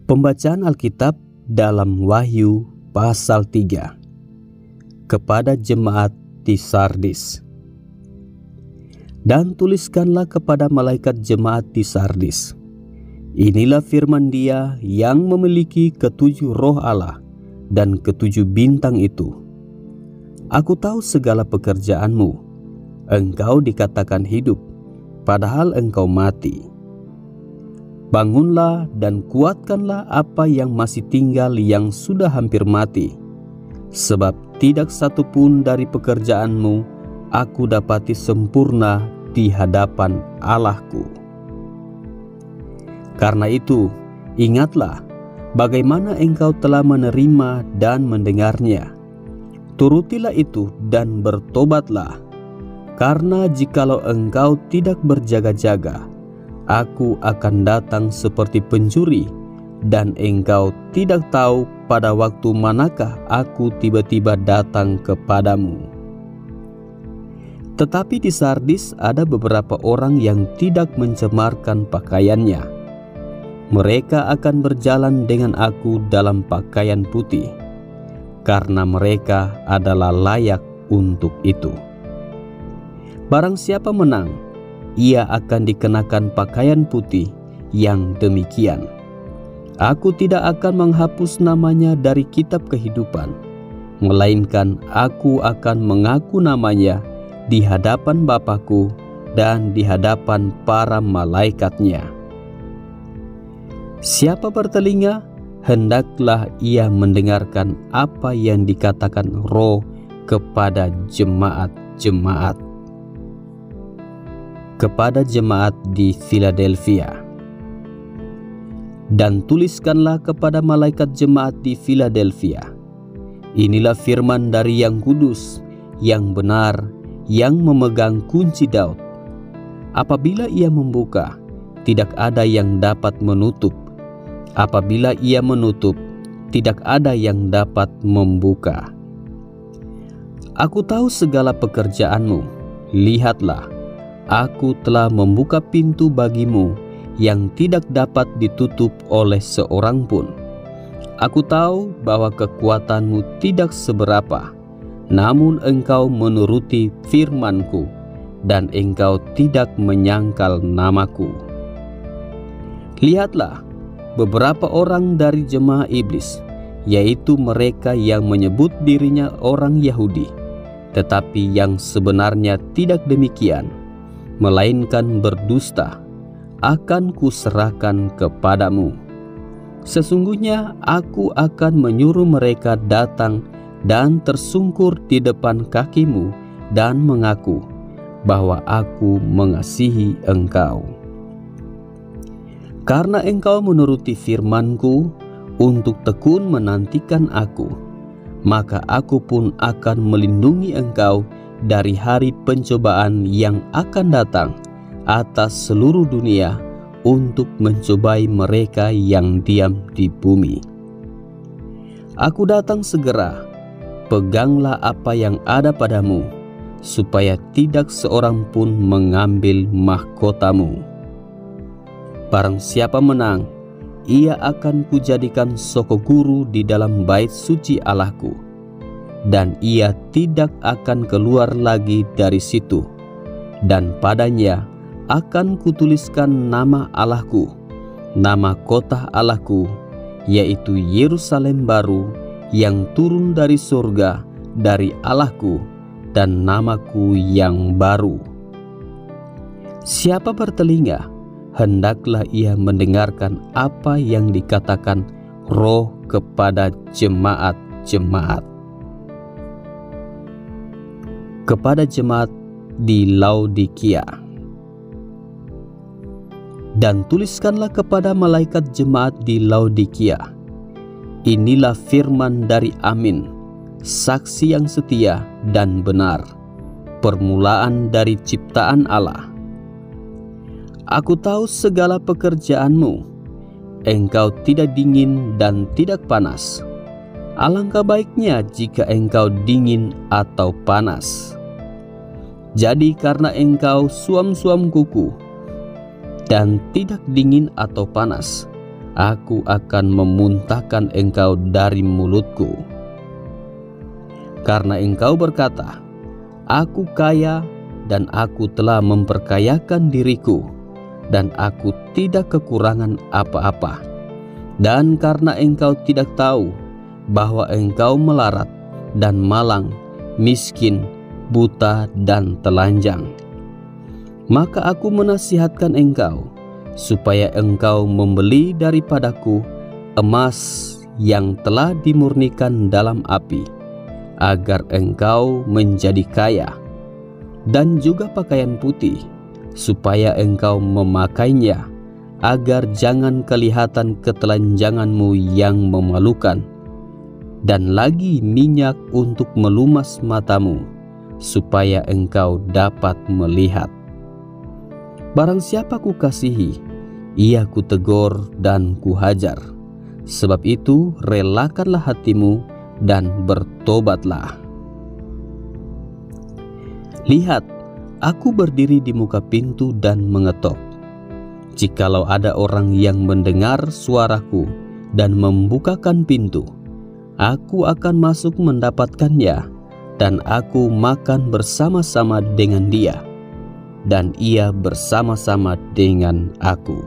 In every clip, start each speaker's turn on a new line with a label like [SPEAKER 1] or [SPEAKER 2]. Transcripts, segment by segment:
[SPEAKER 1] Pembacaan Alkitab dalam Wahyu pasal 3. Kepada jemaat di Sardis. Dan tuliskanlah kepada malaikat jemaat di Sardis, inilah firman Dia yang memiliki ketujuh roh Allah dan ketujuh bintang itu. Aku tahu segala pekerjaanmu. Engkau dikatakan hidup, padahal engkau mati. Bangunlah dan kuatkanlah apa yang masih tinggal yang sudah hampir mati, sebab tidak satu pun dari pekerjaanmu aku dapati sempurna di hadapan Allahku. Karena itu, ingatlah bagaimana engkau telah menerima dan mendengarnya. Turutilah itu dan bertobatlah, karena jikalau engkau tidak berjaga-jaga, aku akan datang seperti pencuri, dan engkau tidak tahu pada waktu manakah aku tiba-tiba datang kepadamu. Tetapi di Sardis ada beberapa orang yang tidak mencemarkan pakaiannya. Mereka akan berjalan dengan aku dalam pakaian putih, karena mereka adalah layak untuk itu. Barang siapa menang, ia akan dikenakan pakaian putih yang demikian. Aku tidak akan menghapus namanya dari kitab kehidupan, melainkan aku akan mengaku namanya di hadapan Bapa-Ku dan di hadapan para malaikatnya. Siapa bertelinga, hendaklah ia mendengarkan apa yang dikatakan Roh kepada jemaat-jemaat. Kepada jemaat di Philadelphia. Dan tuliskanlah kepada malaikat jemaat di Philadelphia, inilah firman dari yang kudus, yang benar, yang memegang kunci Daud. Apabila ia membuka, tidak ada yang dapat menutup. Apabila ia menutup, tidak ada yang dapat membuka. Aku tahu segala pekerjaanmu. Lihatlah, aku telah membuka pintu bagimu yang tidak dapat ditutup oleh seorang pun. Aku tahu bahwa kekuatanmu tidak seberapa, namun engkau menuruti firman-Ku, dan engkau tidak menyangkal namaku. Lihatlah, beberapa orang dari jemaah iblis, yaitu mereka yang menyebut dirinya orang Yahudi, tetapi yang sebenarnya tidak demikian, melainkan berdusta, akan kuserahkan kepadamu. Sesungguhnya aku akan menyuruh mereka datang dan tersungkur di depan kakimu dan mengaku bahwa aku mengasihi engkau. Karena engkau menuruti firman-Ku untuk tekun menantikan aku, maka aku pun akan melindungi engkau dari hari pencobaan yang akan datang atas seluruh dunia untuk mencobai mereka yang diam di bumi. Aku datang segera. Peganglah apa yang ada padamu, supaya tidak seorang pun mengambil mahkotamu. Barang siapa menang, ia akan kujadikan soko guru di dalam bait suci Allahku, dan ia tidak akan keluar lagi dari situ, dan padanya akan kutuliskan nama Allahku, nama kota Allahku, yaitu Yerusalem baru yang turun dari surga dari Allahku, dan namaku yang baru. Siapa bertelinga, hendaklah ia mendengarkan apa yang dikatakan Roh kepada jemaat-jemaat. Kepada jemaat di Laodikia. Dan tuliskanlah kepada malaikat jemaat di Laodikia, inilah firman dari Amin, saksi yang setia dan benar, permulaan dari ciptaan Allah. Aku tahu segala pekerjaanmu. Engkau tidak dingin dan tidak panas. Alangkah baiknya jika engkau dingin atau panas. Jadi karena engkau suam-suam kuku dan tidak dingin atau panas, aku akan memuntahkan engkau dari mulutku. Karena engkau berkata, aku kaya dan aku telah memperkayakan diriku, dan aku tidak kekurangan apa-apa. Dan karena engkau tidak tahu bahwa engkau melarat dan malang, miskin, buta dan telanjang, maka aku menasihatkan engkau supaya engkau membeli daripadaku emas yang telah dimurnikan dalam api, agar engkau menjadi kaya, dan juga pakaian putih, supaya engkau memakainya, agar jangan kelihatan ketelanjanganmu yang memalukan, dan lagi minyak untuk melumas matamu, supaya engkau dapat melihat. Barang siapa kukasihi, ia kutegur dan kuhajar. Sebab itu relakanlah hatimu dan bertobatlah. Lihat, aku berdiri di muka pintu dan mengetok. Jikalau ada orang yang mendengar suaraku dan membukakan pintu, aku akan masuk mendapatkannya, dan aku makan bersama-sama dengan dia, dan ia bersama-sama dengan aku.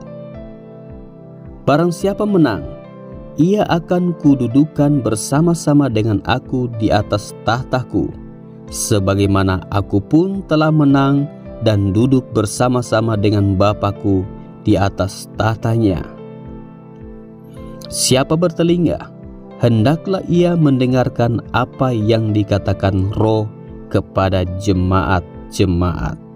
[SPEAKER 1] Barang siapa menang, ia akan kududukan bersama-sama dengan aku di atas tahtaku, sebagaimana aku pun telah menang dan duduk bersama-sama dengan Bapa-Ku di atas tahtanya. Siapa bertelinga, hendaklah ia mendengarkan apa yang dikatakan Roh kepada jemaat-jemaat.